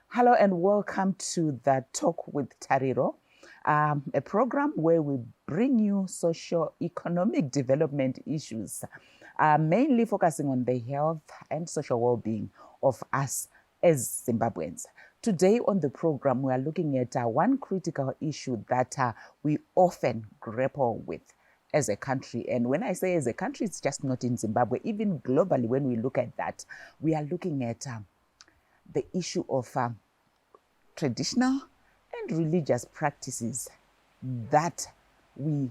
Hello and welcome to the Talk with Tariro, a program where we bring you socio-economic development issues, mainly focusing on the health and social well-being of us as Zimbabweans. Today on the program, we are looking at one critical issue that we often grapple with as a country. And when I say as a country, it's just not in Zimbabwe. Even globally, when we look at that, we are looking at the issue of traditional and religious practices that we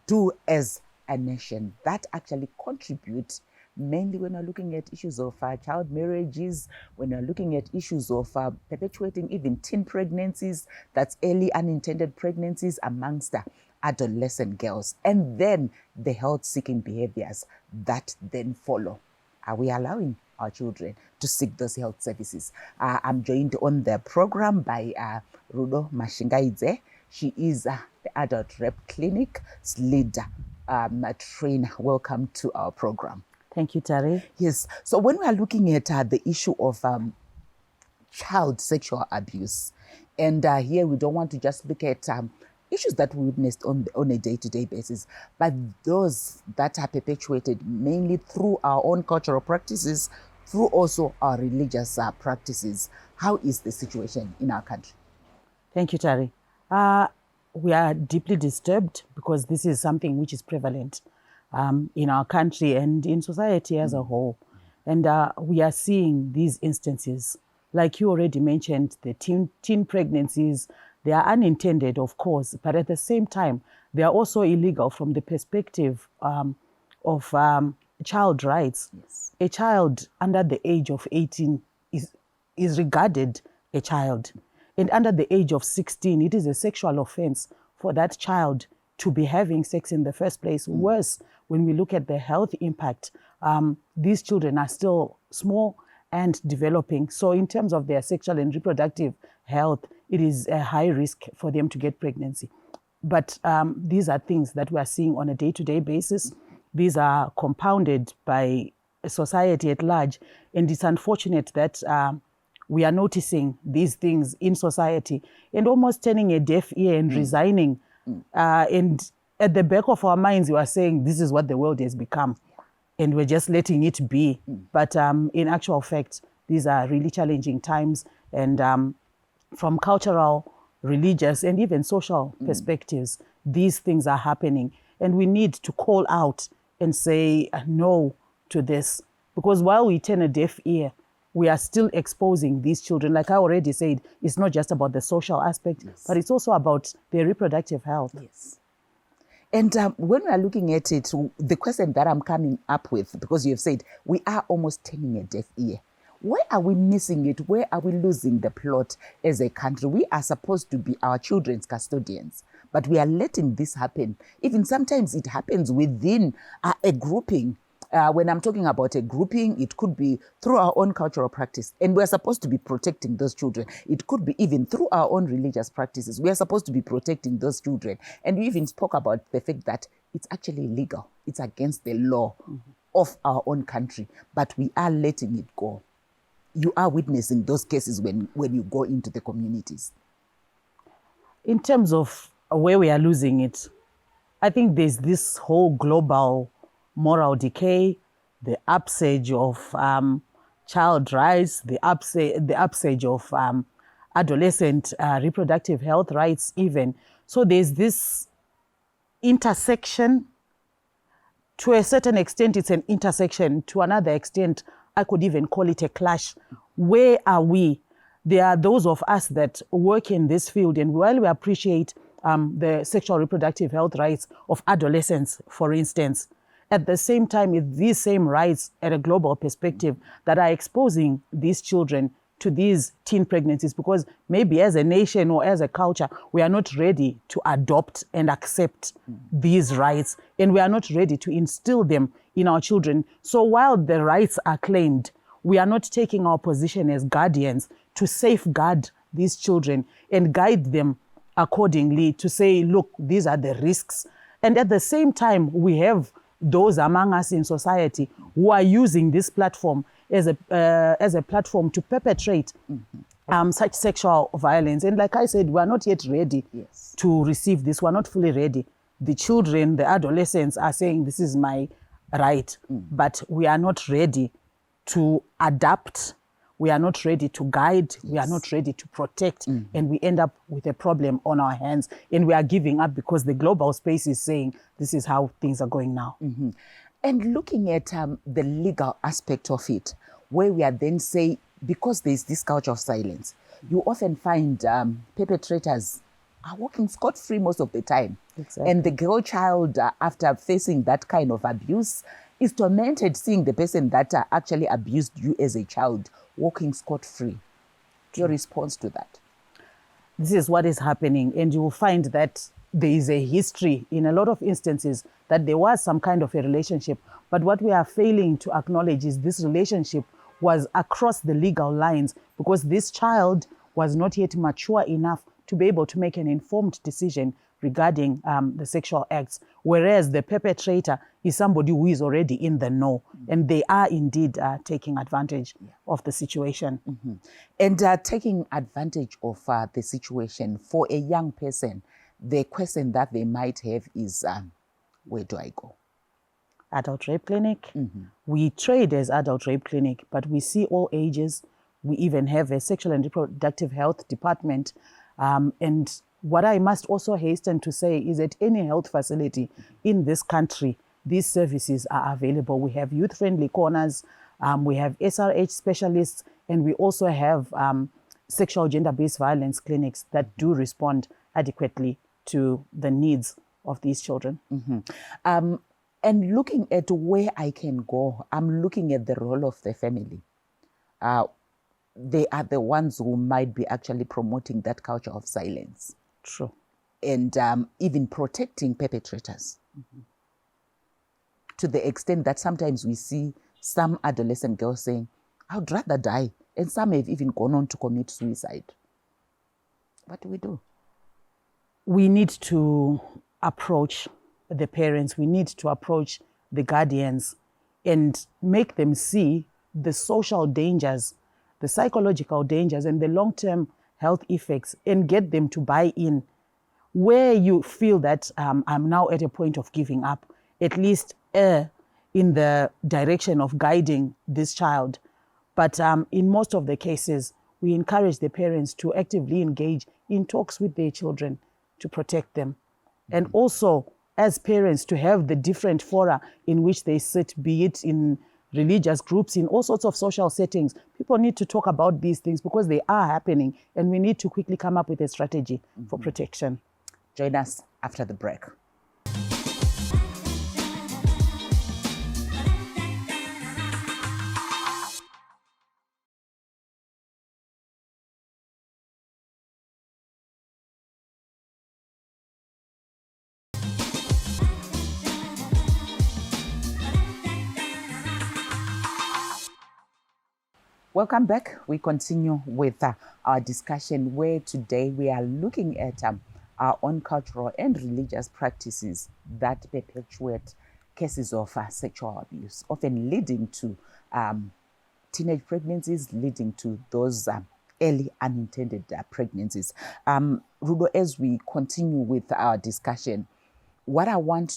do as a nation that actually contribute, mainly when we're looking at issues of child marriages, when we're looking at issues of perpetuating even teen pregnancies, that's early unintended pregnancies amongst adolescent girls, and then the health-seeking behaviors that then follow. Are we allowing our children to seek those health services? I'm joined on the program by Rudo Mashingaidze. She is the Adult Rep Clinic's lead trainer. Welcome to our program. Thank you, Tari. Yes. So when we are looking at the issue of child sexual abuse, and here we don't want to just look at issues that we witnessed on a day-to-day basis, but those that are perpetuated mainly through our own cultural practices, through also our religious practices. How is the situation in our country? Thank you, Tari. We are deeply disturbed because this is something which is prevalent in our country and in society as a whole. And we are seeing these instances. Like you already mentioned, the teen pregnancies, they are unintended, of course, but at the same time, they are also illegal from the perspective of child rights. Yes. A child under the age of 18 is regarded a child. And under the age of 16, it is a sexual offense for that child to be having sex in the first place. Worse, when we look at the health impact, these children are still small and developing. So in terms of their sexual and reproductive health, it is a high risk for them to get pregnancy. But these are things that we are seeing on a day-to-day basis. These are compounded by society at large. And it's unfortunate that we are noticing these things in society and almost turning a deaf ear and resigning. And at the back of our minds, we are saying this is what the world has become. And we're just letting it be. But in actual fact, these are really challenging times. And from cultural, religious, and even social perspectives, these things are happening. And we need to call out and say no to this. Because while we turn a deaf ear, we are still exposing these children. Like I already said, it's not just about the social aspect, but it's also about their reproductive health. Yes. And when we are looking at it, the question that I'm coming up with, because you have said we are almost turning a deaf ear. Where are we missing it? Where are we losing the plot as a country? We are supposed to be our children's custodians, but we are letting this happen. Even sometimes it happens within a grouping. When I'm talking about a grouping, it could be through our own cultural practice, and we're supposed to be protecting those children. It could be even through our own religious practices. We are supposed to be protecting those children. And we even spoke about the fact that it's actually illegal. It's against the law of our own country, but we are letting it go. You are witnessing those cases when you go into the communities. In terms of where we are losing it, I think there's this whole global moral decay, the upsurge of child rights, the upsurge of adolescent reproductive health rights even. So there's this intersection. To a certain extent, it's an intersection. To another extent, I could even call it a clash. Where are we? There are those of us that work in this field, and while we appreciate the sexual reproductive health rights of adolescents, for instance, at the same time, it's these same rights at a global perspective that are exposing these children to these teen pregnancies, because maybe as a nation or as a culture, we are not ready to adopt and accept these rights, and we are not ready to instill them in our children. So while the rights are claimed, we are not taking our position as guardians to safeguard these children and guide them accordingly to say, look, these are the risks. And at the same time, we have those among us in society who are using this platform as a platform to perpetrate such sexual violence. And like I said, we are not yet ready to receive this. We're not fully ready. The children, the adolescents are saying, this is my right, but we are not ready to adapt. We are not ready to guide. We are not ready to protect. And we end up with a problem on our hands. And we are giving up because the global space is saying this is how things are going now. And looking at the legal aspect of it, where we are then say, because there's this culture of silence, you often find perpetrators are walking scot-free most of the time. Exactly. And the girl child, after facing that kind of abuse, is tormented seeing the person that actually abused you as a child walking scot-free. Your response to that? This is what is happening, and you will find that there is a history in a lot of instances that there was some kind of a relationship, but what we are failing to acknowledge is this relationship was across the legal lines, because this child was not yet mature enough to be able to make an informed decision regarding the sexual acts, whereas the perpetrator is somebody who is already in the know, and they are indeed taking advantage of the situation. And taking advantage of the situation for a young person, the question that they might have is, where do I go? Adult Rape Clinic. We trade as Adult Rape Clinic, but we see all ages. We even have a sexual and reproductive health department. And what I must also hasten to say is that any health facility in this country, these services are available. We have youth-friendly corners, we have SRH specialists, and we also have sexual gender-based violence clinics that do respond adequately to the needs of these children. And looking at where I can go, I'm looking at the role of the family. They are the ones who might be actually promoting that culture of silence. True. And even protecting perpetrators. To the extent that sometimes we see some adolescent girls saying, I would rather die. And some have even gone on to commit suicide. What do we do? We need to approach the parents, we need to approach the guardians and make them see the social dangers, the psychological dangers, and the long-term health effects, and get them to buy in. Where you feel that I'm now at a point of giving up, at least err in the direction of guiding this child. But in most of the cases, we encourage the parents to actively engage in talks with their children to protect them. And also, as parents, to have the different fora in which they sit, be it in religious groups, in all sorts of social settings. People need to talk about these things because they are happening, and we need to quickly come up with a strategy for protection. Join us after the break. Welcome back. We continue with our discussion, where today we are looking at our own cultural and religious practices that perpetuate cases of sexual abuse, often leading to teenage pregnancies, leading to those early unintended pregnancies. Rudo, as we continue with our discussion, what I want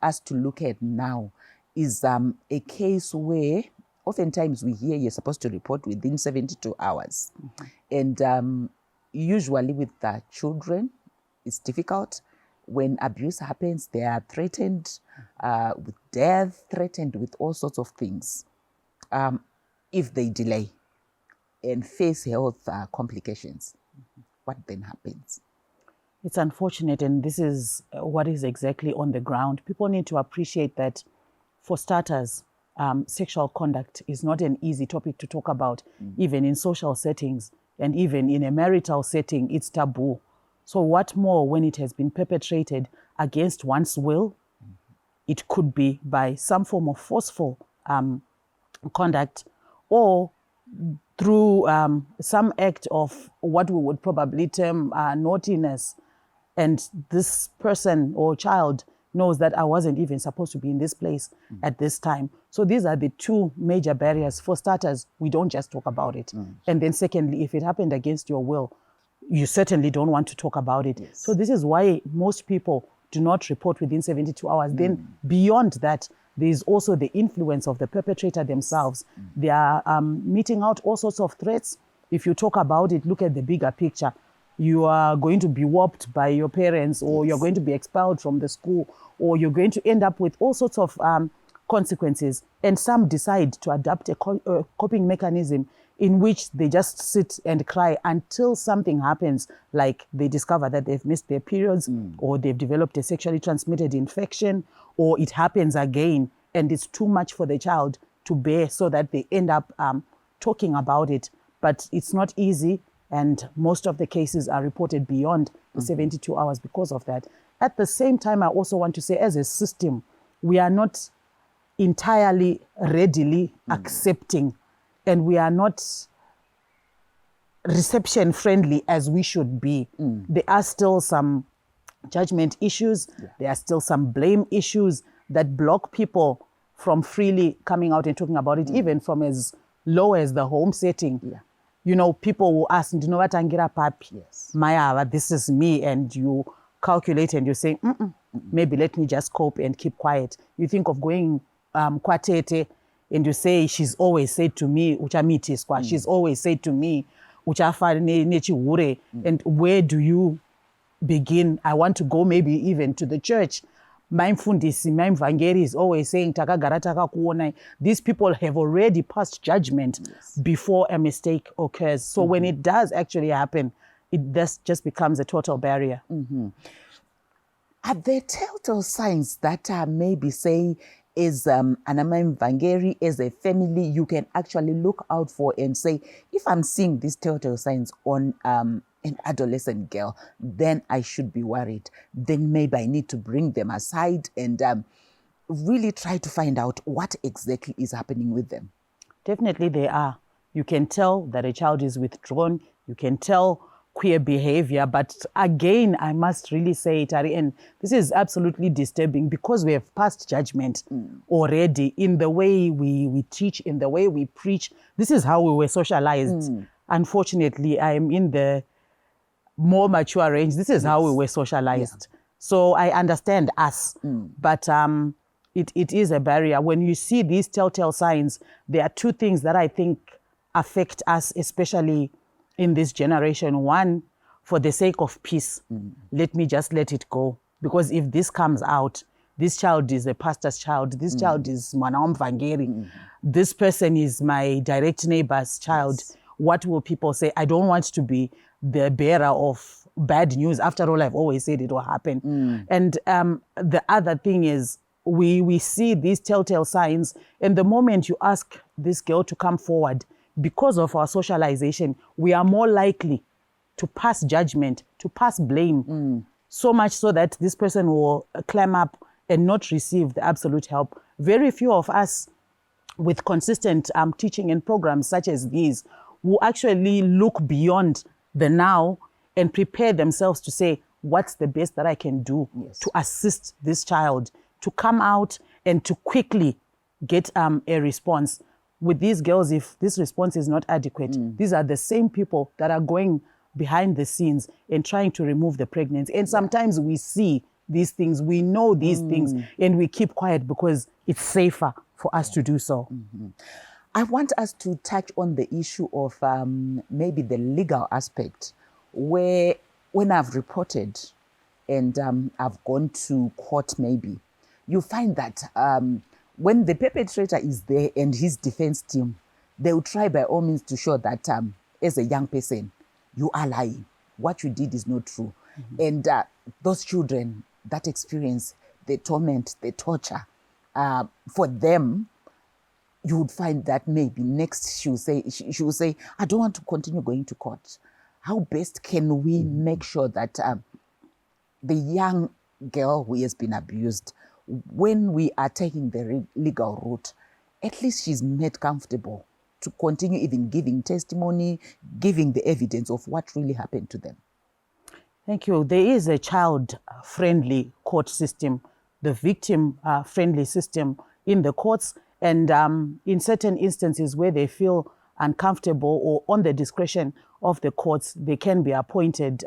us to look at now is a case where oftentimes we hear you're supposed to report within 72 hours. And usually with the children, it's difficult. When abuse happens, they are threatened with death, threatened with all sorts of things if they delay and face health complications. What then happens? It's unfortunate, and this is what is exactly on the ground. People need to appreciate that, for starters, sexual conduct is not an easy topic to talk about, even in social settings and even in a marital setting, it's taboo. So what more when it has been perpetrated against one's will? It could be by some form of forceful conduct or through some act of what we would probably term naughtiness. And this person or child knows that I wasn't even supposed to be in this place at this time. So these are the two major barriers. For starters, we don't just talk about it. And then secondly, if it happened against your will, you certainly don't want to talk about it. Yes. So this is why most people do not report within 72 hours. Then beyond that, there is also the influence of the perpetrator themselves. They are meting out all sorts of threats. If you talk about it, look at the bigger picture. You are going to be whopped by your parents, or you're going to be expelled from the school, or you're going to end up with all sorts of consequences. And some decide to adopt a coping mechanism in which they just sit and cry until something happens, like they discover that they've missed their periods, or they've developed a sexually transmitted infection, or it happens again and it's too much for the child to bear, so that they end up talking about it. But it's not easy, and most of the cases are reported beyond the 72 hours because of that. At the same time, I also want to say, as a system, we are not entirely readily accepting, and we are not reception friendly as we should be. There are still some judgment issues. There are still some blame issues that block people from freely coming out and talking about it, even from as low as the home setting. You know, people will ask, do you know what, Angira Papi? Yes. Maya, this is me. And you calculate and you're saying, maybe let me just cope and keep quiet. You think of going kwatete, and you say, she's always said to me, she's always said to me, and where do you begin? I want to go maybe even to the church. My Mfundisi is always saying, these people have already passed judgment before a mistake occurs. So when it does actually happen, it just becomes a total barrier. Are there telltale signs that maybe say, as Anama Mvangeri, as a family, you can actually look out for and say, if I'm seeing these telltale signs on an adolescent girl, then I should be worried. Then maybe I need to bring them aside and really try to find out what exactly is happening with them. Definitely there are. You can tell that a child is withdrawn. You can tell queer behavior. But again, I must really say, Tari, and this is absolutely disturbing, because we have passed judgment already in the way we teach, in the way we preach. This is how we were socialized. Unfortunately, I am in the more mature range. This is how we were socialized. So I understand us, but it is a barrier. When you see these telltale signs, there are two things that I think affect us, especially in this generation. One, for the sake of peace, let me just let it go. Because if this comes out, this child is a pastor's child, this child is Mwana Mvangeri, this person is my direct neighbor's child. What will people say? I don't want to be the bearer of bad news. After all, I've always said it will happen. And the other thing is, we see these telltale signs, and the moment you ask this girl to come forward, because of our socialization, we are more likely to pass judgment, to pass blame, so much so that this person will climb up and not receive the absolute help. Very few of us with consistent teaching and programs such as these will actually look beyond the now and prepare themselves to say, what's the best that I can do to assist this child to come out and to quickly get a response. With these girls, if this response is not adequate, these are the same people that are going behind the scenes and trying to remove the pregnancy. And sometimes we see these things, we know these things, and we keep quiet because it's safer for us to do so. I want us to touch on the issue of maybe the legal aspect, where when I've reported and I've gone to court maybe, you find that when the perpetrator is there and his defense team, they will try by all means to show that as a young person, you are lying. What you did is not true. And those children that experience the torment, the torture, for them, you would find that maybe next she will say, I don't want to continue going to court. How best can we make sure that the young girl who has been abused, when we are taking the legal route, at least she's made comfortable to continue even giving testimony, giving the evidence of what really happened to them? Thank you. There is a child-friendly court system, the victim-friendly system in the courts, and in certain instances where they feel uncomfortable or on the discretion of the courts, they can be appointed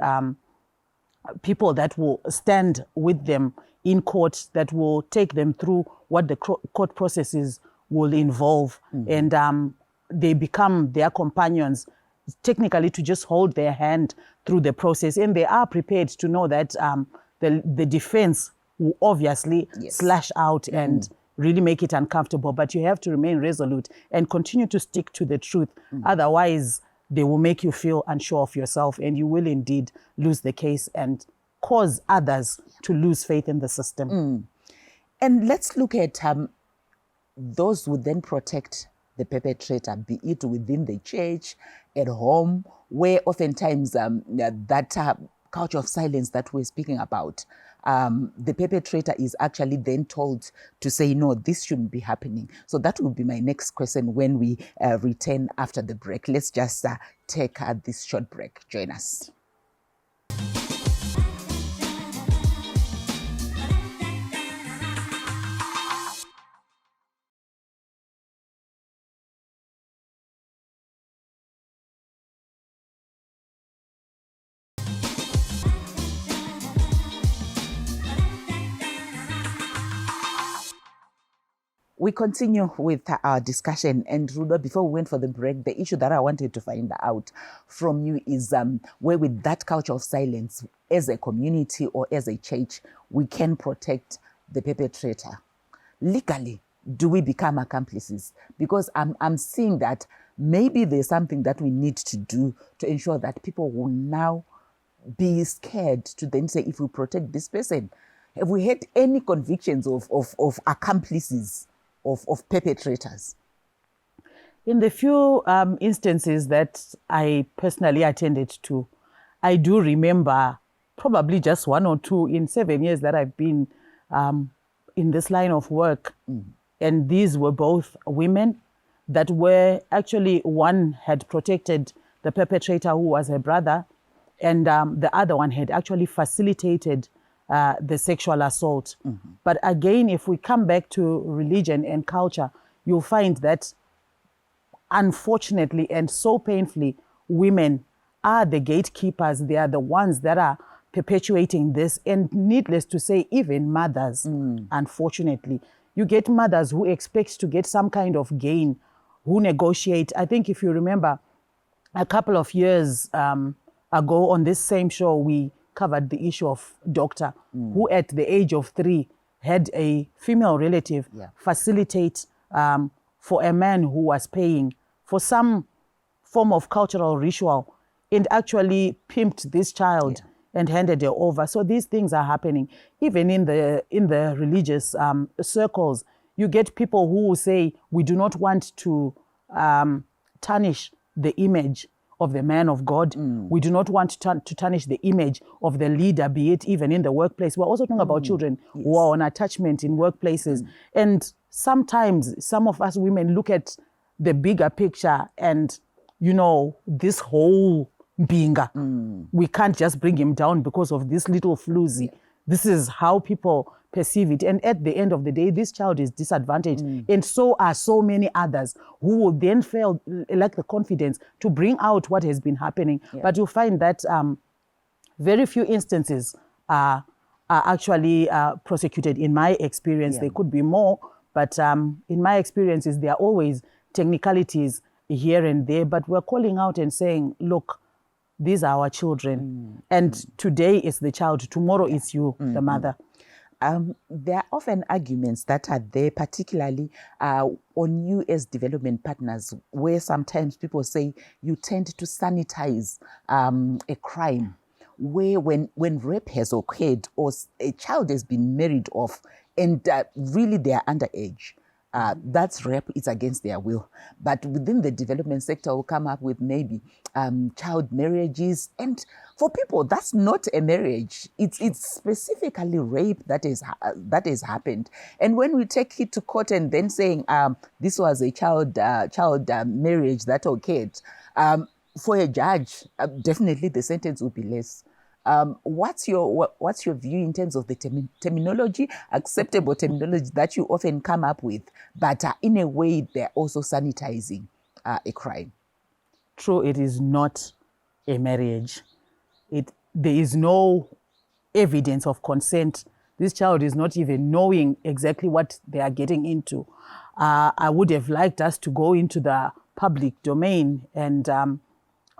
people that will stand with them in court, that will take them through what the court processes will involve, and they become their companions, technically to just hold their hand through the process. And they are prepared to know that the defense will obviously slash out and really make it uncomfortable, but you have to remain resolute and continue to stick to the truth. Otherwise, they will make you feel unsure of yourself, and you will indeed lose the case and cause others to lose faith in the system. And let's look at those who then protect the perpetrator, be it within the church, at home, where oftentimes that culture of silence that we're speaking about, the perpetrator is actually then told to say, no, this shouldn't be happening. So that will be my next question when we return after the break. Let's just take this short break. Join us. We continue with our discussion, and Rudo, before we went for the break, the issue that I wanted to find out from you is where with that culture of silence, as a community or as a church, we can protect the perpetrator. Legally, do we become accomplices? Because I'm seeing that maybe there's something that we need to do to ensure that people will now be scared to then say, if we protect this person, have we had any convictions of accomplices of perpetrators? In the few instances that I personally attended to, I do remember probably just one or two in 7 years that I've been in this line of work. And these were both women that were actually, one had protected the perpetrator who was her brother, and the other one had actually facilitated the sexual assault. But again, if we come back to religion and culture, you'll find that unfortunately and so painfully, women are the gatekeepers. They are the ones that are perpetuating this. And needless to say, even mothers, unfortunately. You get mothers who expect to get some kind of gain, who negotiate. I think if you remember, a couple of years ago on this same show, we covered the issue of doctor who at the age of 3 had a female relative facilitate for a man who was paying for some form of cultural ritual and actually pimped this child and handed her over. So these things are happening. Even in the religious circles, you get people who will say, we do not want to tarnish the image of the man of God. We do not want to tarnish the image of the leader, be it even in the workplace. We're also talking about children who are on attachment in workplaces. And sometimes some of us women look at the bigger picture and, you know, this whole binga, we can't just bring him down because of this little floozy. This is how people perceive it. And at the end of the day, this child is disadvantaged. And so are so many others who will then feel like the confidence to bring out what has been happening. But you'll find that very few instances are actually prosecuted in my experience. There could be more, but in my experiences, there are always technicalities here and there. But we're calling out and saying, look, these are our children. And today is the child, tomorrow is you, the mother. There are often arguments that are there, particularly on you as development partners, where sometimes people say you tend to sanitize a crime, where when rape has occurred or a child has been married off and really they are underage, That's rape, it's against their will. But within the development sector, we'll come up with maybe child marriages. And for people, that's not a marriage. It's specifically rape that is happened. And when we take it to court and then saying this was a child marriage that occurred, for a judge, definitely the sentence would be less. What's your view in terms of the terminology, acceptable terminology that you often come up with, but in a way they're also sanitizing a crime? True, it is not a marriage. There is no evidence of consent. This child is not even knowing exactly what they are getting into. I would have liked us to go into the public domain and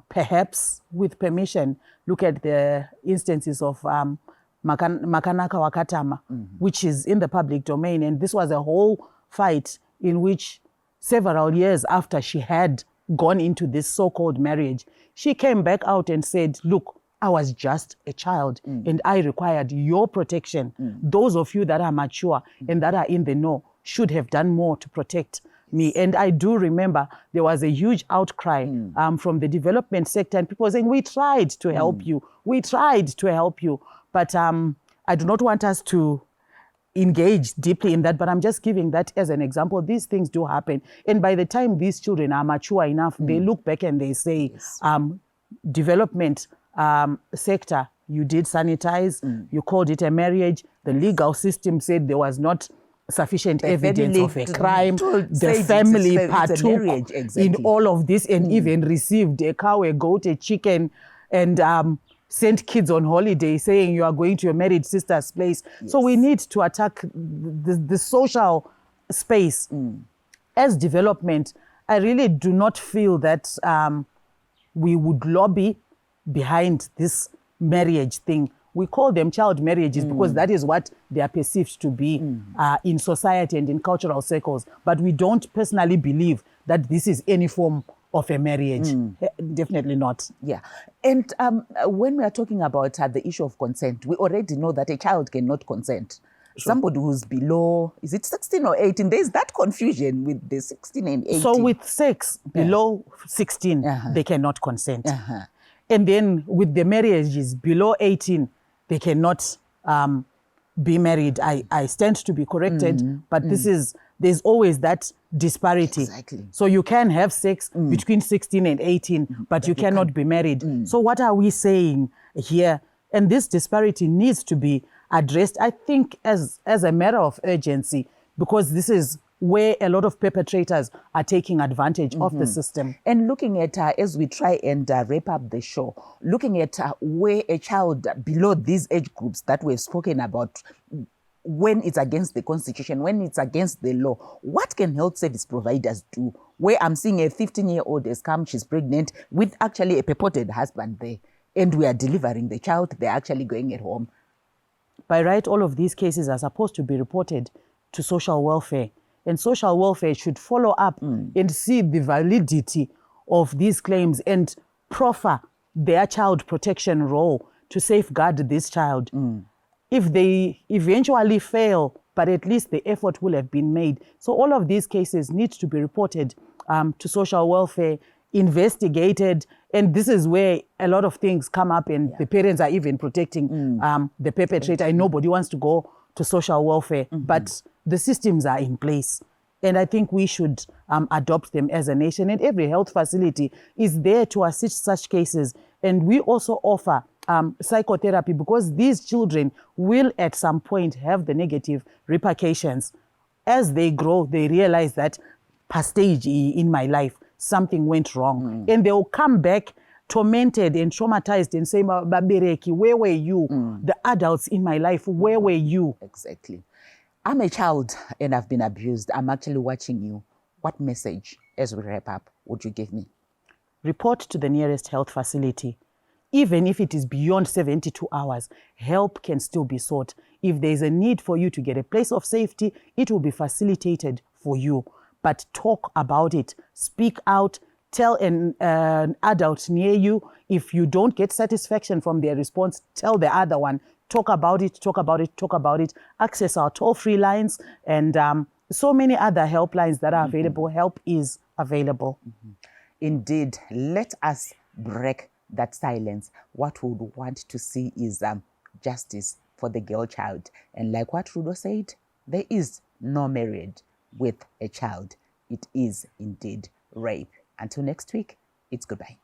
perhaps, with permission, look at the instances of Makanaka Wakatama, which is in the public domain. And this was a whole fight in which several years after she had gone into this so-called marriage, she came back out and said, look, I was just a child and I required your protection. Those of you that are mature and that are in the know should have done more to protect me. And I do remember there was a huge outcry from the development sector, and people saying, we tried to help you. We tried to help you. But I do not want us to engage deeply in that, but I'm just giving that as an example. These things do happen. And by the time these children are mature enough, they look back and they say, development sector, you did sanitize, you called it a marriage. The legal system said there was not sufficient evidence of a crime. The family partook in all of this and even received a cow, a goat, a chicken, and sent kids on holiday saying you are going to your married sister's place. So we need to attack the social space. As development, I really do not feel that we would lobby behind this marriage thing. We call them child marriages because that is what they are perceived to be in society and in cultural circles. But we don't personally believe that this is any form of a marriage. Definitely not. Yeah. And when we are talking about the issue of consent, we already know that a child cannot consent. Sure. Somebody who's below, is it 16 or 18? There's that confusion with the 16 and 18. So with sex below 16, they cannot consent. And then with the marriages below 18, they cannot be married. I stand to be corrected, but there's always that disparity. Exactly. So you can have sex between 16 and 18, but you cannot be married. So what are we saying here? And this disparity needs to be addressed, I think, as a matter of urgency, because this is where a lot of perpetrators are taking advantage of the system. And looking at, as we try and wrap up the show, looking at where a child below these age groups that we've spoken about, when it's against the constitution, when it's against the law, what can health service providers do? Where I'm seeing a 15-year-old has come, she's pregnant with actually a purported husband there, and we are delivering the child, they're actually going at home. By right, all of these cases are supposed to be reported to social welfare. And social welfare should follow up and see the validity of these claims and proffer their child protection role to safeguard this child. If they eventually fail, but at least the effort will have been made. So all of these cases need to be reported to social welfare, investigated, and this is where a lot of things come up, and the parents are even protecting the perpetrator, and nobody wants to go to social welfare, but the systems are in place. And I think we should adopt them as a nation, and every health facility is there to assist such cases. And we also offer psychotherapy, because these children will at some point have the negative repercussions. As they grow, they realize that per stage in my life, something went wrong. And they will come back tormented and traumatized and say, Babereki, where were you? The adults in my life, where were you? Exactly. I'm a child and I've been abused. I'm actually watching you. What message, as we wrap up, would you give me? Report to the nearest health facility. Even if it is beyond 72 hours, help can still be sought. If there is a need for you to get a place of safety, it will be facilitated for you. But talk about it. Speak out. Tell an adult near you. If you don't get satisfaction from their response, tell the other one. Talk about it, talk about it, talk about it. Access our toll-free lines and so many other helplines that are available. Help is available. Indeed, let us break that silence. What we would want to see is justice for the girl child. And like what Rudo said, there is no marriage with a child. It is indeed rape. Until next week, it's goodbye.